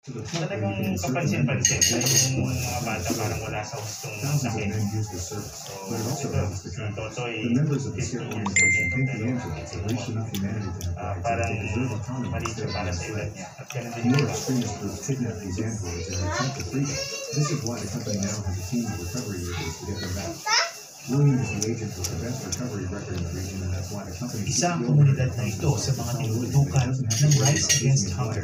Talagang kapansin-pansin na yung mga bata parang wala sa hustong sakit. So, si Toto ay 15 years old, pero parang mali siya para sa edad niya. At ganun din yung Isa ang komunidad na ito sa mga tinutukan ng Rise Against Hunger,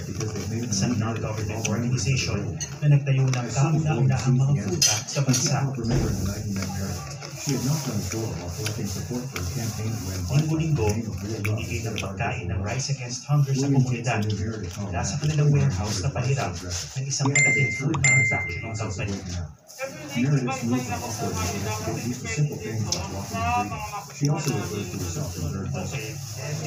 isang non-government organization na nagtayo ng kauna-unahang mga fruta sa bansa. Linggo-linggo, binigay ng pagkain ng Rise Against Hunger sa komunidad mula sa kanilang warehouse na pahiram ng isang malaking food manufacturing company. Meredith moved to offer to get used to simple things like walking and breathing. She also refers to herself in third person.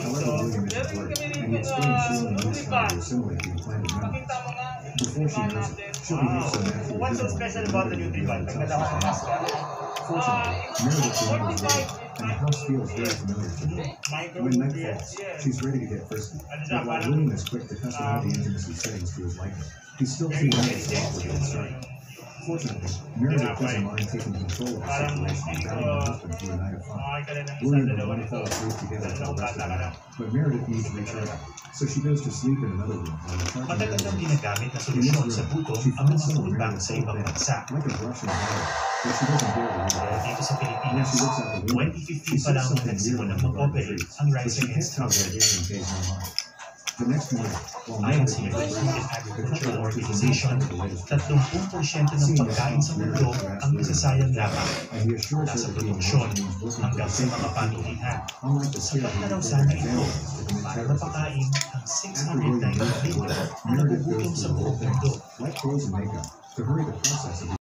However, William is at work, and he explains she only knows how to assimilate the implanted memories. Before she knows it, she'll behave so naturally. What's so special about the Nutri-Band? Fortunately, Meredith remembers William, and the house feels very familiar to her. When night falls, she's ready to get frisky. But while William is quick to customize the intimacy settings to his liking, he's still too young to awkward and concerned. Fortunately, Meredith doesn't mind taking control of the situation and guiding her husband through a night of fun. William and Bonnie fall asleep together for the rest of the night, but Meredith needs recharging, so she goes to sleep in another room while recharging Matagal nang her. ginagamit na solusyon sa gutom ang mga food bank sa ibang bansa. Like a brush in the hair, but she doesn't dare to read it. Dito sa Pilipinas, 2015 pa lang nagsimulang mag-operate ang Rise Against Hunger. The next morning, while Ayon Meredith sa makes Food and breakfast, Agricultural Organization, 30% ng pagkain sa mundo ang nasasayang lamang mula sa produksyon hanggang sa mga pamilihan. Sapat na raw sana ito para mapakain ang 690 million na nagugutom sa buong mundo. like clothes and makeup, to hurry the process of